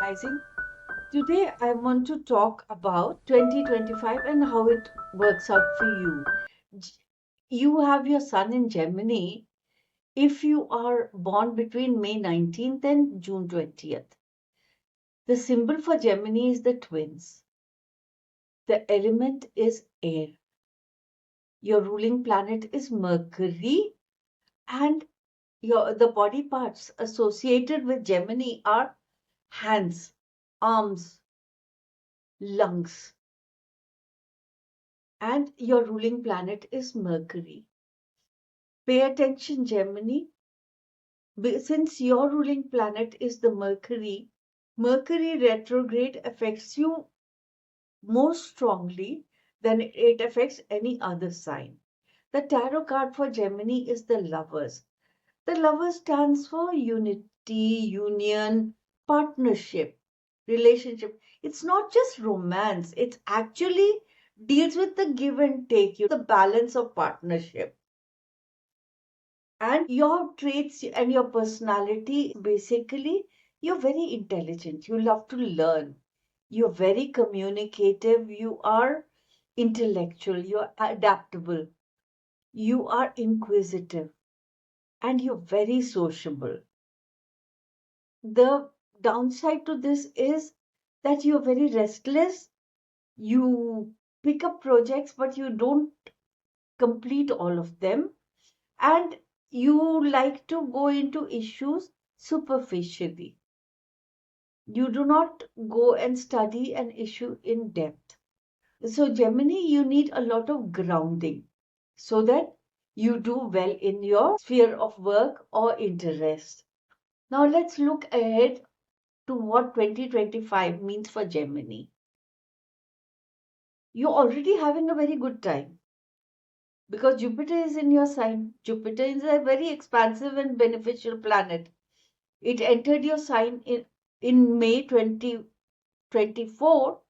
Rising. Today, I want to talk about 2025 and how it works out for you. G- You have your sun in Gemini if you are born between May 19th and June 20th. The symbol for Gemini is the twins. The element is air. Your ruling planet is Mercury, and the body parts associated with Gemini are hands, arms, lungs, and your ruling planet is Mercury. Pay attention, Gemini. Since your ruling planet is the Mercury, Mercury retrograde affects you more strongly than it affects any other sign. The tarot card for Gemini is the Lovers. The Lovers stands for unity, union, partnership, relationship. It's not just romance, it actually deals with the give and take, the balance of partnership. And your traits and your personality, basically, you're very intelligent. You love to learn. You're very communicative. You are intellectual. You're adaptable. You are inquisitive. And you're very sociable. The downside to this is that you're very restless. You pick up projects, but you don't complete all of them. And you like to go into issues superficially. You do not go and study an issue in depth. So, Gemini, you need a lot of grounding so that you do well in your sphere of work or interest. Now, let's look ahead to what 2025 means for Gemini. You're already having a very good time because Jupiter is in your sign. Jupiter is a very expansive and beneficial planet. It entered your sign in May 2024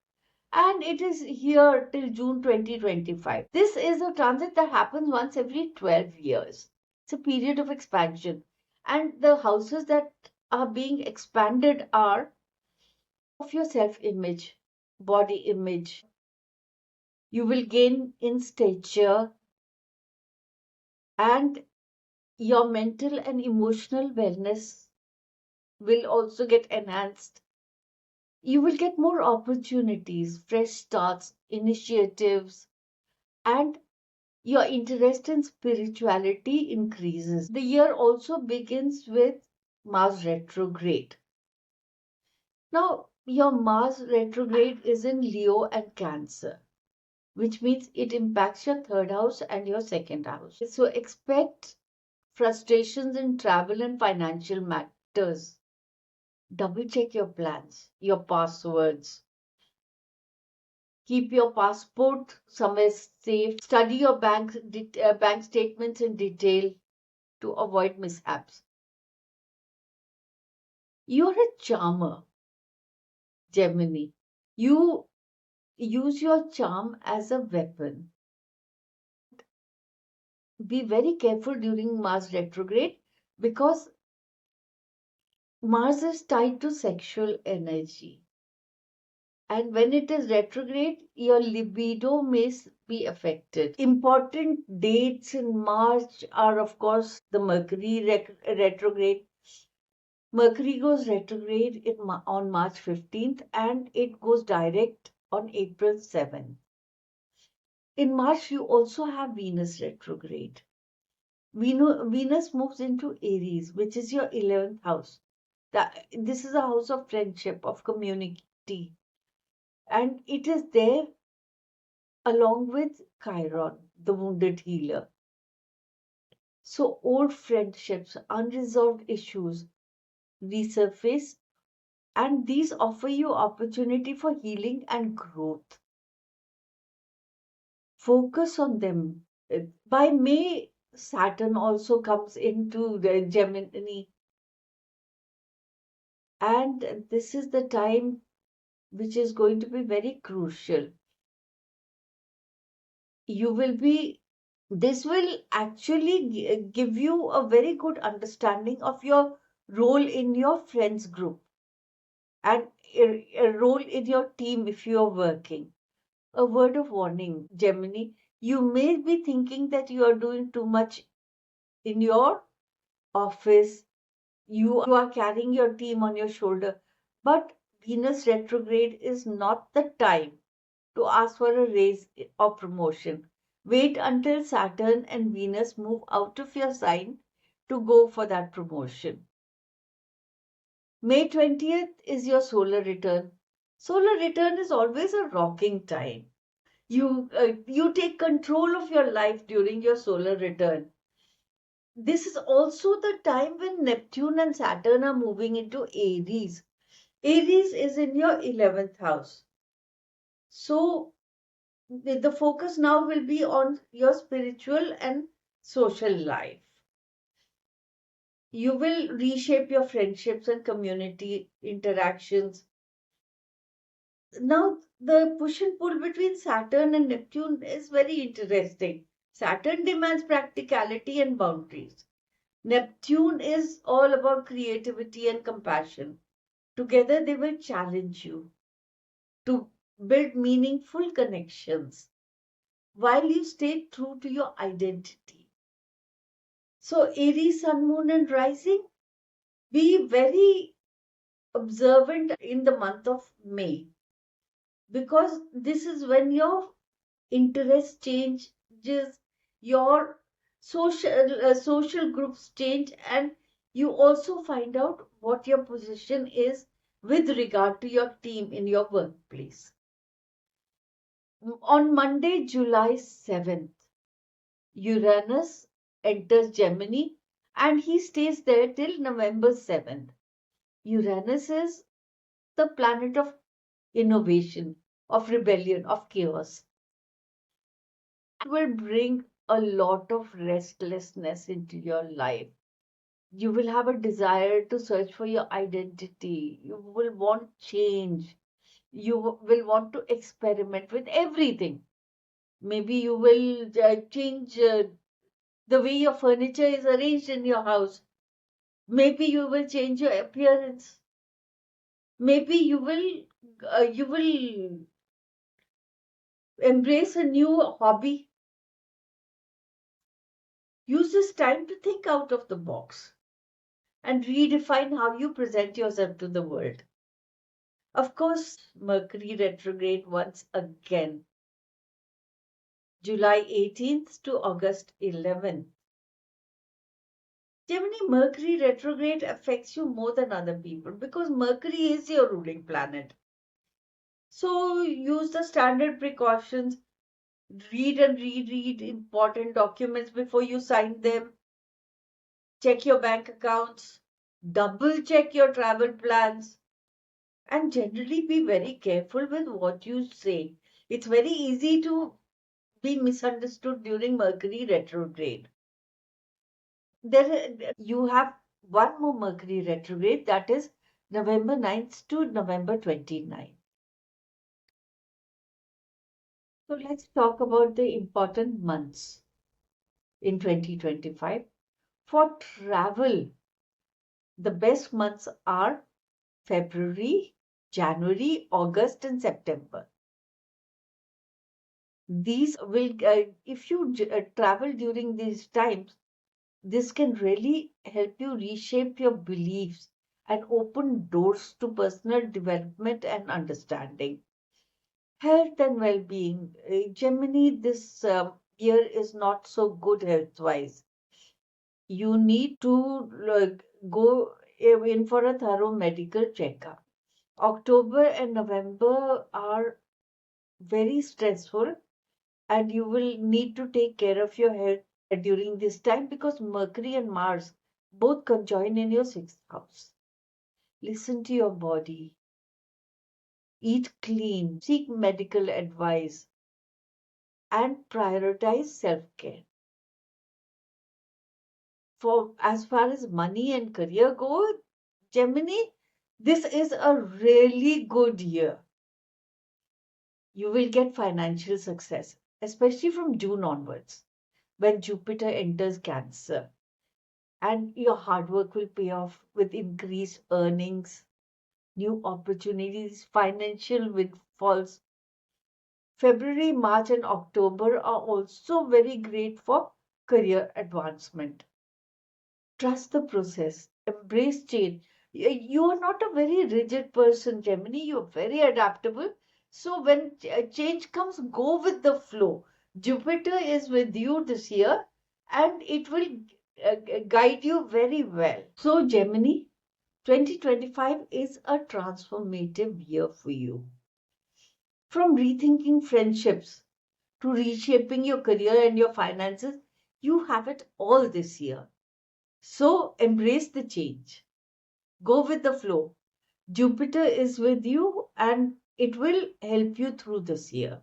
and it is here till June 2025. This is a transit that happens once every 12 years. It's a period of expansion. And the houses that are being expanded are of your self image, body image. You will gain in stature and your mental and emotional wellness will also get enhanced. You will get more opportunities, fresh starts, initiatives, and your interest in spirituality increases. The year also begins with Mars retrograde. Now, your Mars retrograde is in Leo and Cancer, which means it impacts your third house and your second house. So expect frustrations in travel and financial matters. Double check your plans, your passwords. Keep your passport somewhere safe. Study your bank statements in detail to avoid mishaps. You're a charmer, Gemini. You use your charm as a weapon. Be very careful during Mars retrograde because Mars is tied to sexual energy. And when it is retrograde, your libido may be affected. Important dates in March are, of course, the Mercury retrograde. Mercury goes retrograde on March 15th and it goes direct on April 7th. In March, you also have Venus retrograde. Venus moves into Aries, which is your 11th house. This is a house of friendship, of community. And it is there along with Chiron, the wounded healer. So old friendships, unresolved issues resurface, and these offer you opportunity for healing and growth. Focus on them. By May, Saturn also comes into the Gemini, and this is the time which is going to be very crucial. You will be This will actually give you a very good understanding of your role in your friends group, and a role in your team if you are working. A word of warning, Gemini, you may be thinking that you are doing too much in your office. You are carrying your team on your shoulder. But Venus retrograde is not the time to ask for a raise or promotion. Wait until Saturn and Venus move out of your sign to go for that promotion. May 20th is your solar return. Solar return is always a rocking time. You take control of your life during your solar return. This is also the time when Neptune and Saturn are moving into Aries. Aries is in your 11th house. So the focus now will be on your spiritual and social life. You will reshape your friendships and community interactions. Now, the push and pull between Saturn and Neptune is very interesting. Saturn demands practicality and boundaries. Neptune is all about creativity and compassion. Together, they will challenge you to build meaningful connections while you stay true to your identity. So, Aries, Sun, Moon, and Rising, be very observant in the month of May because this is when your interest changes, your social groups change, and you also find out what your position is with regard to your team in your workplace. On Monday, July 7th, Uranus enters Gemini and he stays there till November 7th. Uranus is the planet of innovation, of rebellion, of chaos. It will bring a lot of restlessness into your life. You will have a desire to search for your identity. You will want change. You will want to experiment with everything. Maybe you will change the way your furniture is arranged in your house. Maybe you will change your appearance. Maybe you will embrace a new hobby. Use this time to think out of the box and redefine how you present yourself to the world. Of course, Mercury retrograde once again, July 18th to August 11th. Gemini, Mercury retrograde affects you more than other people because Mercury is your ruling planet. So use the standard precautions, read and reread important documents before you sign them, check your bank accounts, double check your travel plans, and generally be very careful with what you say. It's very easy to be misunderstood during Mercury retrograde. You have one more Mercury retrograde, that is November 9th to November 29th. So let's talk about the important months in 2025. For travel, the best months are February, January, August, and September. These will, if you travel during these times, this can really help you reshape your beliefs and open doors to personal development and understanding. Health and well being. Gemini, this year is not so good health wise. You need to go in for a thorough medical checkup. October and November are very stressful, and you will need to take care of your health during this time because Mercury and Mars both conjoin in your sixth house. Listen to your body, eat clean, seek medical advice, and prioritize self care. For as far as money and career go, Gemini, this is a really good year. You will get financial success, especially from June onwards, when Jupiter enters Cancer. And your hard work will pay off with increased earnings. new opportunities, financial windfalls. February, March, and October are also very great for career advancement. Trust the process, embrace change. You are not a very rigid person, Gemini. You're very adaptable. So when change comes, go with the flow. Jupiter is with you this year and it will guide you very well. So, Gemini, 2025 is a transformative year for you. From rethinking friendships to reshaping your career and your finances, you have it all this year. So embrace the change. Go with the flow. Jupiter is with you and it will help you through this year.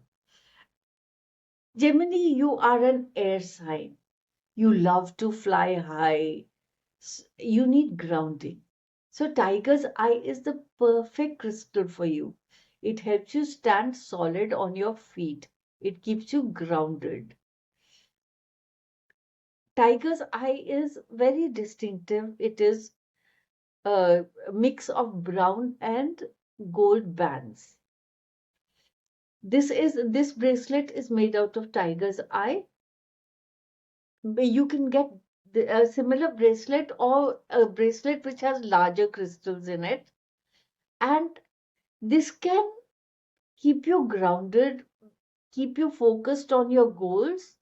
Gemini, you are an air sign. You love to fly high. You need grounding. So, tiger's eye is the perfect crystal for you. It helps you stand solid on your feet, it keeps you grounded. Tiger's eye is very distinctive. It is a mix of brown and gold bands. This bracelet is made out of tiger's eye. You can get a similar bracelet or a bracelet which has larger crystals in it, and this can keep you grounded, keep you focused on your goals,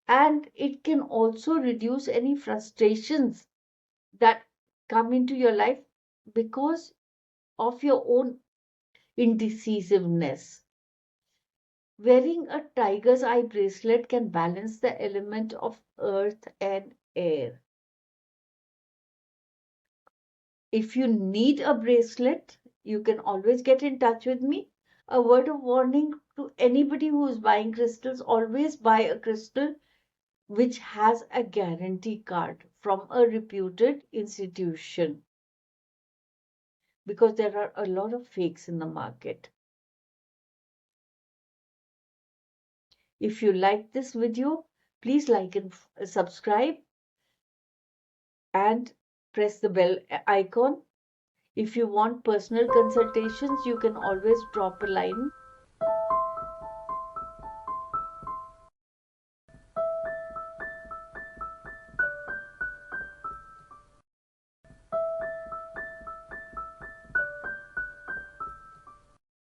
and it can also reduce any frustrations that come into your life because of your own indecisiveness. Wearing a tiger's eye bracelet can balance the element of earth and air. If you need a bracelet, you can always get in touch with me. A word of warning to anybody who is buying crystals, always buy a crystal which has a guarantee card from a reputed institution because there are a lot of fakes in the market. If you like this video, please like and subscribe and press the bell icon. If you want personal consultations, you can always drop a line